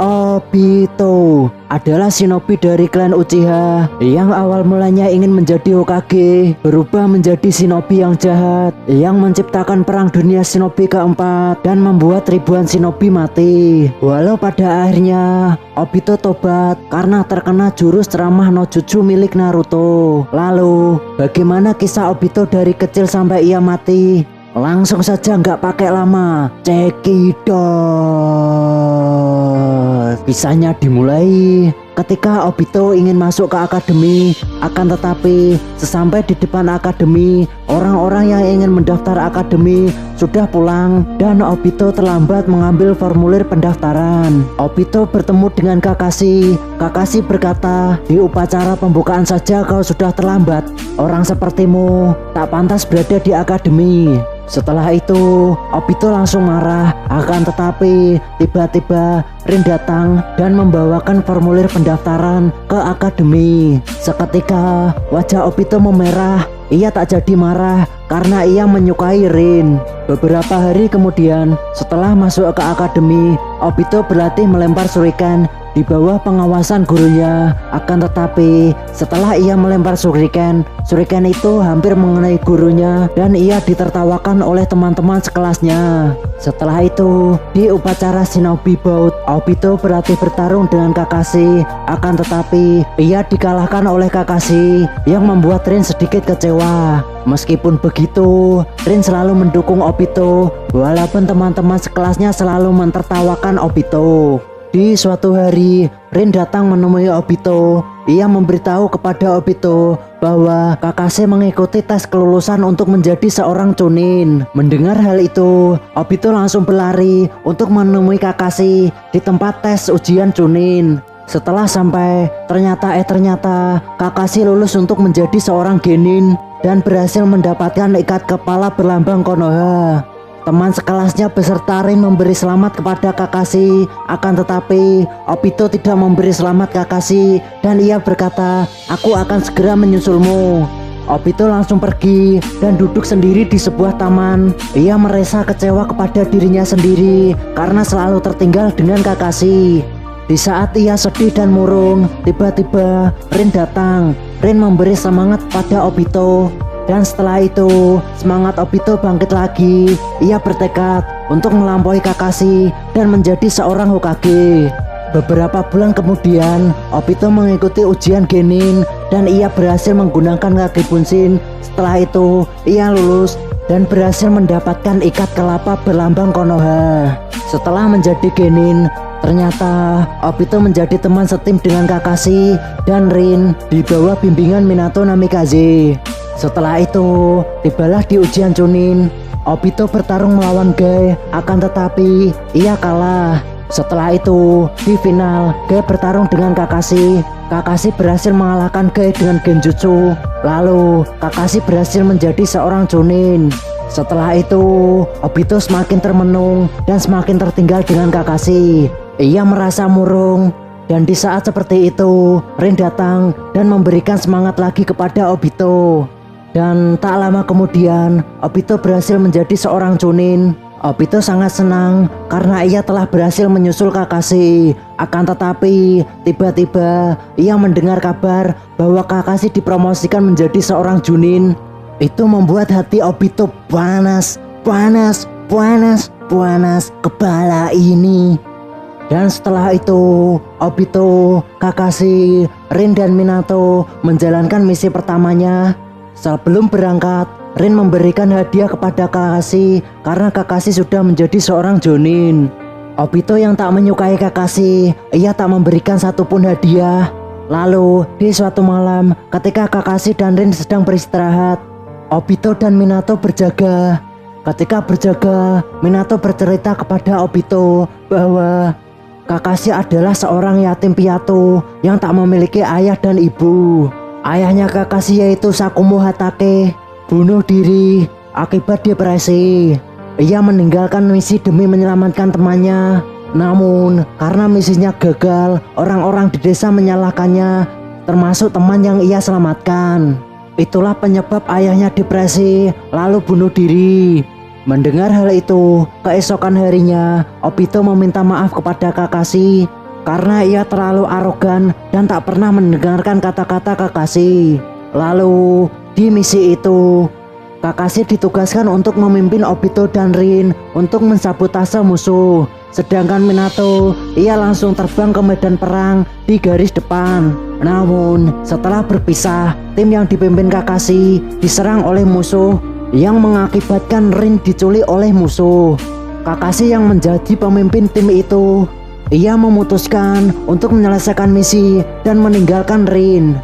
Obito adalah shinobi dari klan Uchiha yang awal mulanya ingin menjadi Hokage, berubah menjadi shinobi yang jahat, yang menciptakan perang dunia shinobi keempat dan membuat ribuan shinobi mati. Walau pada akhirnya Obito tobat karena terkena jurus ceramah no jutsu milik Naruto. Lalu, bagaimana kisah Obito dari kecil sampai ia mati? Langsung saja nggak pakai lama, cekidot. Kisahnya dimulai ketika Obito ingin masuk ke akademi, akan tetapi sesampai di depan akademi, orang-orang yang ingin mendaftar akademi sudah pulang dan Obito terlambat mengambil formulir pendaftaran. Obito bertemu dengan Kakashi. Kakashi berkata, "Di upacara pembukaan saja kau sudah terlambat. Orang sepertimu tak pantas berada di akademi." Setelah itu, Obito langsung marah. Akan tetapi, tiba-tiba Rin datang dan membawakan formulir pendaftaran ke akademi. Seketika, wajah Obito memerah. Ia tak jadi marah karena ia menyukai Rin. Beberapa hari kemudian, setelah masuk ke akademi, Obito berlatih melempar shuriken di bawah pengawasan gurunya. Akan tetapi setelah ia melempar shuriken itu hampir mengenai gurunya dan ia ditertawakan oleh teman-teman sekelasnya. Setelah itu, di upacara Shinobi Bout, Obito berlatih bertarung dengan Kakashi. Akan tetapi ia dikalahkan oleh Kakashi yang membuat Rin sedikit kecewa. Meskipun begitu, Rin selalu mendukung Obito walaupun teman-teman sekelasnya selalu mentertawakan Obito. Di suatu hari, Rin datang menemui Obito. Ia memberitahu kepada Obito bahwa Kakashi mengikuti tes kelulusan untuk menjadi seorang Chunin. Mendengar hal itu, Obito langsung berlari untuk menemui Kakashi di tempat tes ujian Chunin. Setelah sampai, ternyata Kakashi lulus untuk menjadi seorang genin dan berhasil mendapatkan ikat kepala berlambang Konoha. Teman sekelasnya beserta Rin memberi selamat kepada Kakashi. Akan tetapi Obito tidak memberi selamat Kakashi dan ia berkata, "Aku akan segera menyusulmu." Obito langsung pergi dan duduk sendiri di sebuah taman. Ia merasa kecewa kepada dirinya sendiri karena selalu tertinggal dengan Kakashi. Di saat ia sedih dan murung, tiba-tiba Rin datang. Rin memberi semangat pada Obito. Dan setelah itu, semangat Obito bangkit lagi. Ia bertekad untuk melampaui Kakashi dan menjadi seorang Hokage. Beberapa bulan kemudian, Obito mengikuti ujian genin dan ia berhasil menggunakan kaki bunshin. Setelah itu, ia lulus dan berhasil mendapatkan ikat kelapa berlambang Konoha. Setelah menjadi genin, ternyata Obito menjadi teman setim dengan Kakashi dan Rin di bawah bimbingan Minato Namikaze. Setelah itu, tibalah di ujian Chunin. Obito bertarung melawan Guy, akan tetapi ia kalah. Setelah itu, di final, Guy bertarung dengan Kakashi. Kakashi berhasil mengalahkan Guy dengan genjutsu. Lalu, Kakashi berhasil menjadi seorang Chunin. Setelah itu, Obito semakin termenung dan semakin tertinggal dengan Kakashi. Ia merasa murung. Dan di saat seperti itu, Rin datang dan memberikan semangat lagi kepada Obito. Dan tak lama kemudian, Obito berhasil menjadi seorang Chunin. Obito sangat senang karena ia telah berhasil menyusul Kakashi. Akan tetapi, tiba-tiba ia mendengar kabar bahwa Kakashi dipromosikan menjadi seorang Chunin. Itu membuat hati Obito panas kepala ini. Dan setelah itu, Obito, Kakashi, Rin dan Minato menjalankan misi pertamanya. Sebelum berangkat, Rin memberikan hadiah kepada Kakashi karena Kakashi sudah menjadi seorang Jonin. Obito yang tak menyukai Kakashi, ia tak memberikan satupun hadiah. Lalu, di suatu malam, ketika Kakashi dan Rin sedang beristirahat, Obito dan Minato berjaga. Ketika berjaga, Minato bercerita kepada Obito bahwa Kakashi adalah seorang yatim piatu yang tak memiliki ayah dan ibu. Ayahnya Kakashi yaitu Sakumo Hatake bunuh diri akibat depresi. Ia meninggalkan misi demi menyelamatkan temannya. Namun karena misinya gagal, orang-orang di desa menyalahkannya, termasuk teman yang ia selamatkan. Itulah penyebab ayahnya depresi lalu bunuh diri. Mendengar hal itu, keesokan harinya Obito meminta maaf kepada Kakashi karena ia terlalu arogan dan tak pernah mendengarkan kata-kata Kakashi. Lalu di misi itu, Kakashi ditugaskan untuk memimpin Obito dan Rin untuk mensabotase musuh. Sedangkan Minato, ia langsung terbang ke medan perang di garis depan. Namun setelah berpisah, tim yang dipimpin Kakashi diserang oleh musuh yang mengakibatkan Rin diculik oleh musuh. Kakashi yang menjadi pemimpin tim itu, ia memutuskan untuk menyelesaikan misi dan meninggalkan Rin.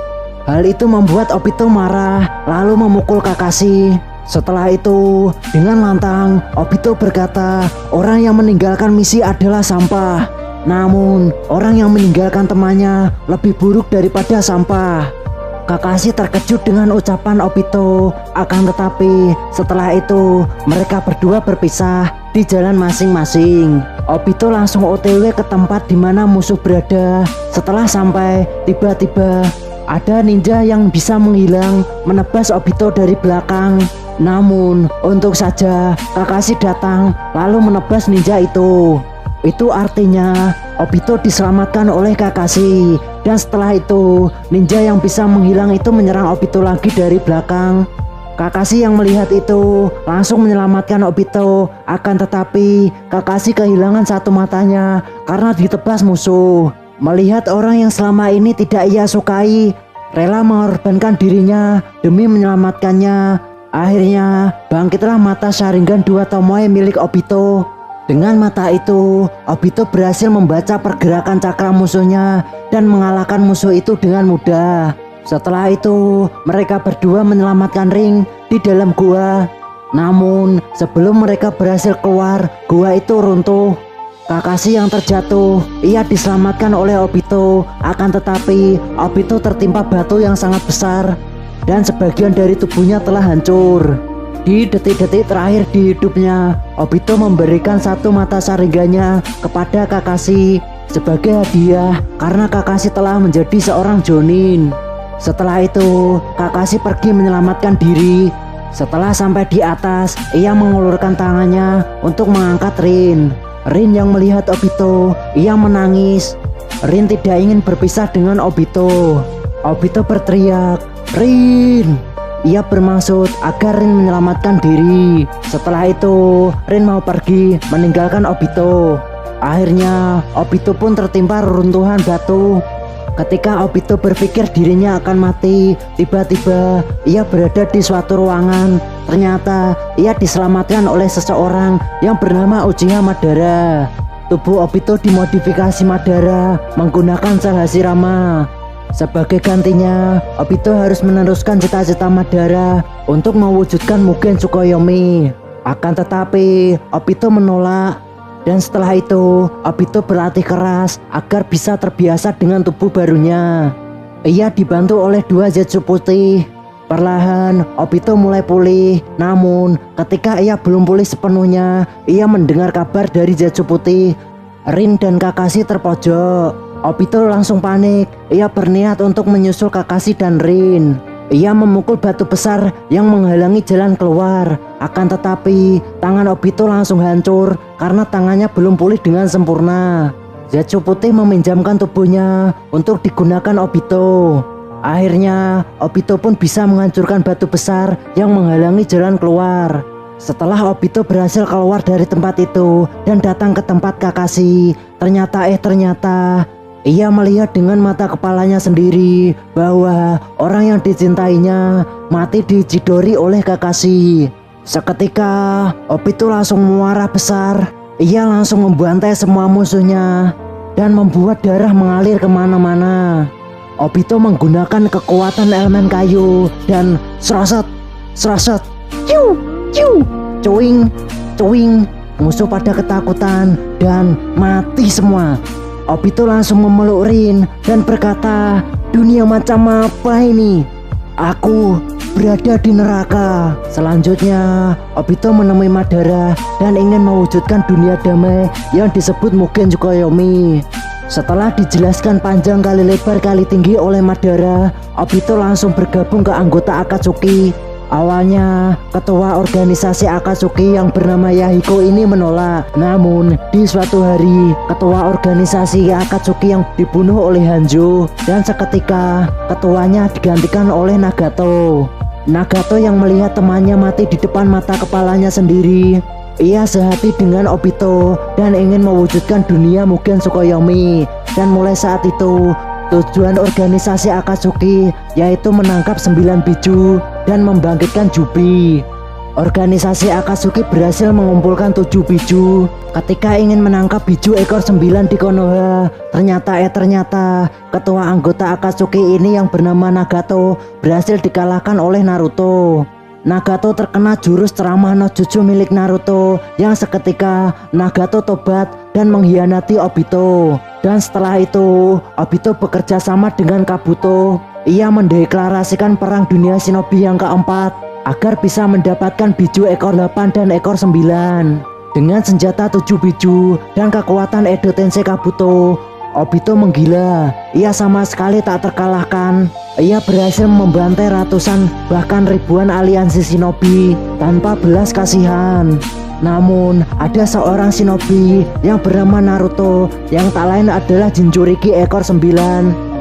Hal itu membuat Obito marah lalu memukul Kakashi. Setelah itu, dengan lantang, Obito berkata orang yang meninggalkan misi adalah sampah. Namun, orang yang meninggalkan temannya lebih buruk daripada sampah. Kakashi terkejut dengan ucapan Obito, akan tetapi setelah itu mereka berdua berpisah di jalan masing-masing. Obito langsung OTW ke tempat di mana musuh berada. Setelah sampai, tiba-tiba ada ninja yang bisa menghilang menebas Obito dari belakang. Namun untung saja Kakashi datang lalu menebas ninja itu. Itu artinya Obito diselamatkan oleh Kakashi. Dan setelah itu ninja yang bisa menghilang itu menyerang Obito lagi dari belakang. Kakashi yang melihat itu langsung menyelamatkan Obito. Akan tetapi Kakashi kehilangan satu matanya karena ditebas musuh. Melihat orang yang selama ini tidak ia sukai rela mengorbankan dirinya demi menyelamatkannya, akhirnya bangkitlah mata Sharingan Dua Tomoe milik Obito. Dengan mata itu, Obito berhasil membaca pergerakan cakra musuhnya dan mengalahkan musuh itu dengan mudah. Setelah itu, mereka berdua menyelamatkan Rin di dalam gua. Namun, sebelum mereka berhasil keluar, gua itu runtuh. Kakashi yang terjatuh, ia diselamatkan oleh Obito. Akan tetapi, Obito tertimpa batu yang sangat besar dan sebagian dari tubuhnya telah hancur. Di detik-detik terakhir di hidupnya, Obito memberikan satu mata Sharingannya kepada Kakashi sebagai hadiah karena Kakashi telah menjadi seorang Jonin. Setelah itu, Kakashi pergi menyelamatkan diri. Setelah sampai di atas, ia mengulurkan tangannya untuk mengangkat Rin. Rin yang melihat Obito, ia menangis. Rin tidak ingin berpisah dengan Obito. Obito berteriak, "Rin!" Ia bermaksud agar Rin menyelamatkan diri. Setelah itu, Rin mau pergi meninggalkan Obito. Akhirnya, Obito pun tertimpa reruntuhan batu. Ketika Obito berpikir dirinya akan mati, tiba-tiba ia berada di suatu ruangan. Ternyata ia diselamatkan oleh seseorang yang bernama Uchiha Madara. Tubuh Obito dimodifikasi Madara menggunakan sel Hashirama. Sebagai gantinya, Obito harus meneruskan cita-cita Madara untuk mewujudkan Mugen Tsukuyomi. Akan tetapi, Obito menolak. Dan setelah itu, Obito berlatih keras agar bisa terbiasa dengan tubuh barunya. Ia dibantu oleh dua Zetsu putih. Perlahan, Obito mulai pulih. Namun, ketika ia belum pulih sepenuhnya, ia mendengar kabar dari Zetsu putih. Rin dan Kakashi terpojok. Obito langsung panik. Ia berniat untuk menyusul Kakashi dan Rin. Ia memukul batu besar yang menghalangi jalan keluar. Akan tetapi, tangan Obito langsung hancur karena tangannya belum pulih dengan sempurna. Zetsu putih meminjamkan tubuhnya untuk digunakan Obito. Akhirnya, Obito pun bisa menghancurkan batu besar yang menghalangi jalan keluar. Setelah Obito berhasil keluar dari tempat itu dan datang ke tempat Kakashi, ternyata ia melihat dengan mata kepalanya sendiri bahwa orang yang dicintainya mati dicidori oleh Kakashi. Seketika, Obito langsung memarah besar. Ia langsung membantai semua musuhnya dan membuat darah mengalir kemana-mana. Obito menggunakan kekuatan elemen kayu dan serosot, cuing. Musuh pada ketakutan dan mati semua. Obito langsung memeluk Rin dan berkata, "Dunia macam apa ini? Aku berada di neraka." Selanjutnya, Obito menemui Madara dan ingin mewujudkan dunia damai yang disebut Mugen Tsukuyomi. Setelah dijelaskan panjang kali lebar kali tinggi oleh Madara, Obito langsung bergabung ke anggota Akatsuki. Awalnya, ketua organisasi Akatsuki yang bernama Yahiko ini menolak. Namun, di suatu hari, ketua organisasi Akatsuki yang dibunuh oleh Hanzo, dan seketika ketuanya digantikan oleh Nagato. Nagato yang melihat temannya mati di depan mata kepalanya sendiri. Ia sehati dengan Obito dan ingin mewujudkan dunia Mugen Tsukuyomi. Dan mulai saat itu, tujuan organisasi Akatsuki yaitu menangkap 9 biju dan membangkitkan Jubi. Organisasi Akatsuki berhasil mengumpulkan 7 biju. Ketika ingin menangkap biju ekor 9 di Konoha, ternyata ketua anggota Akatsuki ini yang bernama Nagato berhasil dikalahkan oleh Naruto. Nagato terkena jurus ceramah no jutsu milik Naruto yang seketika Nagato tobat dan mengkhianati Obito. Dan setelah itu, Obito bekerja sama dengan Kabuto. Ia mendeklarasikan perang dunia shinobi yang keempat agar bisa mendapatkan biju ekor 8 dan ekor 9. Dengan senjata 7 biju dan kekuatan Edo Tensei Kabuto, Obito menggila. Ia sama sekali tak terkalahkan. Ia berhasil membantai ratusan bahkan ribuan aliansi shinobi tanpa belas kasihan. Namun ada seorang shinobi yang bernama Naruto yang tak lain adalah Jinchuriki ekor 9.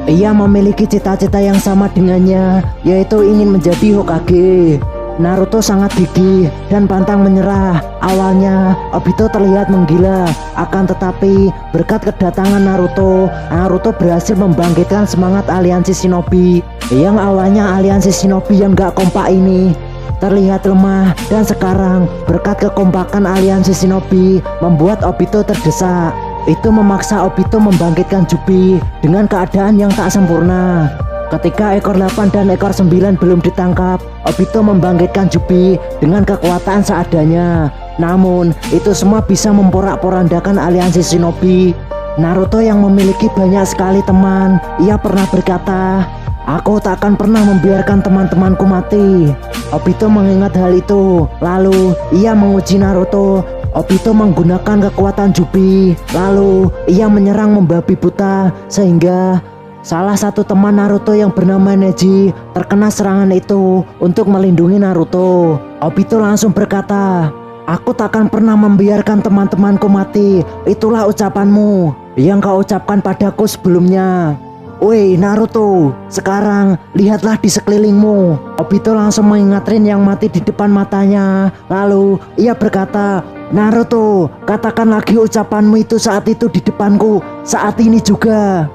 Ia memiliki cita-cita yang sama dengannya, yaitu ingin menjadi Hokage. Naruto sangat gigih dan pantang menyerah. Awalnya Obito terlihat menggila, akan tetapi berkat kedatangan Naruto berhasil membangkitkan semangat aliansi shinobi. Yang awalnya aliansi shinobi yang gak kompak ini terlihat lemah, dan sekarang berkat kekompakan aliansi shinobi membuat Obito terdesak. Itu memaksa Obito membangkitkan Jubi dengan keadaan yang tak sempurna. Ketika ekor 8 dan ekor 9 belum ditangkap, Obito membangkitkan Jubi dengan kekuatan seadanya. Namun, itu semua bisa memporak-porandakan aliansi shinobi. Naruto yang memiliki banyak sekali teman, ia pernah berkata, "Aku tak akan pernah membiarkan teman-temanku mati." Obito mengingat hal itu, lalu ia menguji Naruto. Obito menggunakan kekuatan Jubi, lalu ia menyerang membabi buta sehingga salah satu teman Naruto yang bernama Neji terkena serangan itu. Untuk melindungi Naruto, Obito langsung berkata, "Aku tak akan pernah membiarkan teman-temanku mati. Itulah ucapanmu yang kau ucapkan padaku sebelumnya. Woi Naruto, sekarang lihatlah di sekelilingmu." Obito langsung mengingat Rin yang mati di depan matanya. Lalu ia berkata, "Naruto, katakan lagi ucapanmu itu saat itu di depanku, saat ini juga."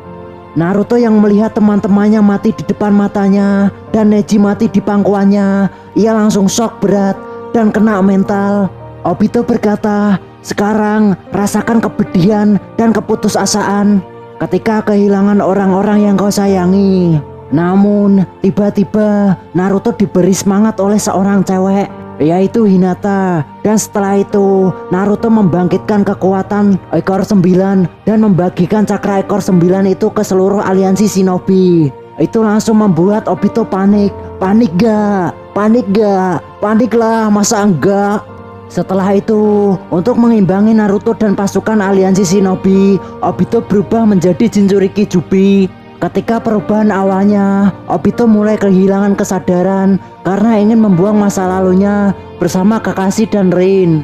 Naruto yang melihat teman-temannya mati di depan matanya dan Neji mati di pangkuannya, ia langsung shock berat dan kena mental. Obito berkata, "Sekarang rasakan kepedihan dan keputusasaan ketika kehilangan orang-orang yang kau sayangi." Namun tiba-tiba Naruto diberi semangat oleh seorang cewek, yaitu Hinata. Dan setelah itu Naruto membangkitkan kekuatan ekor 9 dan membagikan cakra ekor 9 itu ke seluruh aliansi shinobi. Itu langsung membuat Obito panik. Panik gak? Paniklah, masa enggak? Setelah itu, untuk mengimbangi Naruto dan pasukan aliansi shinobi, Obito berubah menjadi Jinchuriki Jubi. Ketika perubahan awalnya, Obito mulai kehilangan kesadaran karena ingin membuang masa lalunya bersama Kakashi dan Rin.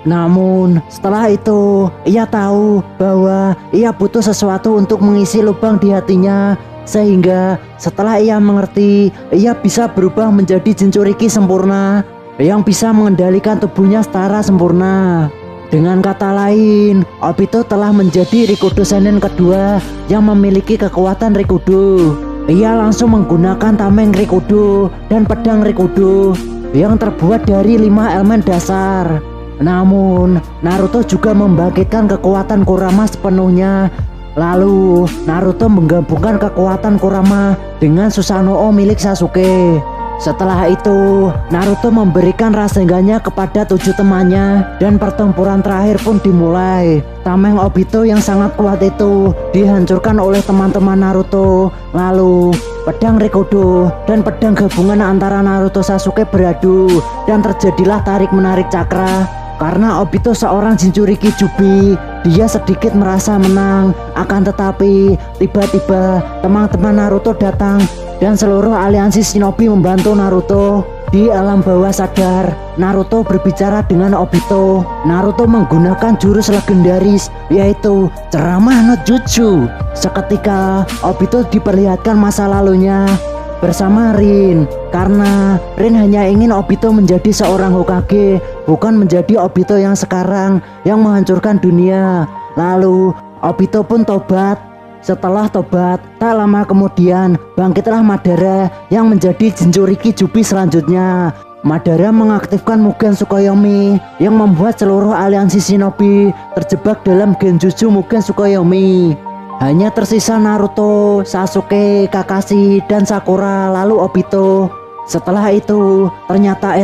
Namun setelah itu, ia tahu bahwa ia butuh sesuatu untuk mengisi lubang di hatinya. Sehingga setelah ia mengerti, ia bisa berubah menjadi Jinchuriki sempurna yang bisa mengendalikan tubuhnya secara sempurna. Dengan kata lain, Obito telah menjadi Rikudo Senin kedua yang memiliki kekuatan Rikudo. Ia langsung menggunakan Tameng Rikudo dan Pedang Rikudo yang terbuat dari 5 elemen dasar. Namun, Naruto juga membangkitkan kekuatan Kurama sepenuhnya. Lalu, Naruto menggabungkan kekuatan Kurama dengan Susanoo milik Sasuke. Setelah itu, Naruto memberikan Rasenganya kepada 7 temannya dan pertempuran terakhir pun dimulai. Tameng Obito yang sangat kuat itu dihancurkan oleh teman-teman Naruto. Lalu, pedang Rikudo dan pedang gabungan antara Naruto Sasuke beradu dan terjadilah tarik-menarik cakra. Karena Obito seorang Jinchuriki Jubi, dia sedikit merasa menang. Akan tetapi, tiba-tiba teman-teman Naruto datang dan seluruh aliansi shinobi membantu Naruto. Di alam bawah sadar, Naruto berbicara dengan Obito. Naruto menggunakan jurus legendaris yaitu ceramah no jutsu. Seketika Obito diperlihatkan masa lalunya bersama Rin, karena Rin hanya ingin Obito menjadi seorang Hokage, bukan menjadi Obito yang sekarang yang menghancurkan dunia. Lalu Obito pun tobat. Setelah tobat, tak lama kemudian bangkitlah Madara yang menjadi Jinchuriki Jubi selanjutnya. Madara mengaktifkan Mugen Tsukuyomi yang membuat seluruh aliansi shinobi terjebak dalam Genjutsu Mugen Tsukuyomi. Hanya tersisa Naruto, Sasuke, Kakashi, dan Sakura lalu Obito. Setelah itu ternyata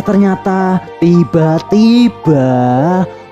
tiba-tiba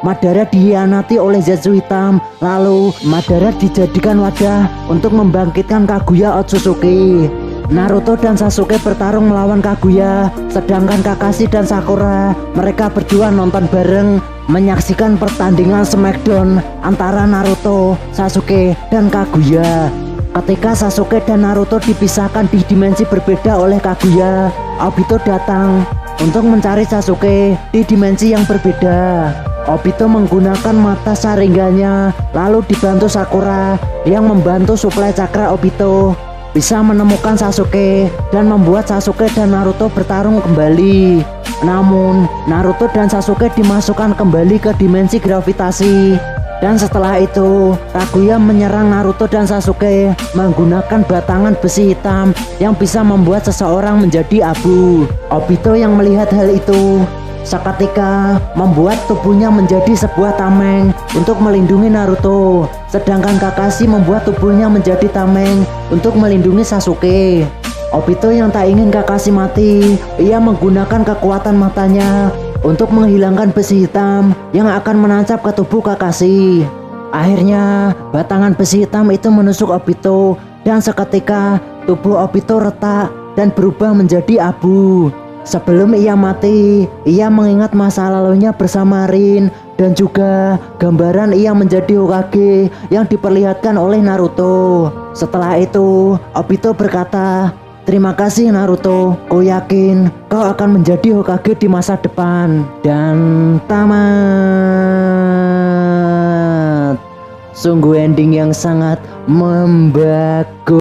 Madara dihianati oleh Zetsu Hitam. Lalu Madara dijadikan wadah untuk membangkitkan Kaguya Otsutsuki. Naruto dan Sasuke bertarung melawan Kaguya, sedangkan Kakashi dan Sakura mereka berdua nonton bareng menyaksikan pertandingan Smackdown antara Naruto, Sasuke, dan Kaguya. Ketika Sasuke dan Naruto dipisahkan di dimensi berbeda oleh Kaguya, Obito datang untuk mencari Sasuke di dimensi yang berbeda. Obito menggunakan mata Sharingannya lalu dibantu Sakura yang membantu suplai cakra Obito bisa menemukan Sasuke dan membuat Sasuke dan Naruto bertarung kembali. Namun Naruto dan Sasuke dimasukkan kembali ke dimensi gravitasi. Dan setelah itu Kaguya menyerang Naruto dan Sasuke menggunakan batangan besi hitam yang bisa membuat seseorang menjadi abu. Obito yang melihat hal itu seketika membuat tubuhnya menjadi sebuah tameng untuk melindungi Naruto, sedangkan Kakashi membuat tubuhnya menjadi tameng untuk melindungi Sasuke. Obito yang tak ingin Kakashi mati, ia menggunakan kekuatan matanya untuk menghilangkan besi hitam yang akan menancap ke tubuh Kakashi. Akhirnya batangan besi hitam itu menusuk Obito dan seketika tubuh Obito retak dan berubah menjadi abu. Sebelum ia mati, ia mengingat masa lalunya bersama Rin dan juga gambaran ia menjadi Hokage yang diperlihatkan oleh Naruto. Setelah itu, Obito berkata, "Terima kasih Naruto, ku yakin kau akan menjadi Hokage di masa depan." Dan tamat. Sungguh ending yang sangat membagus.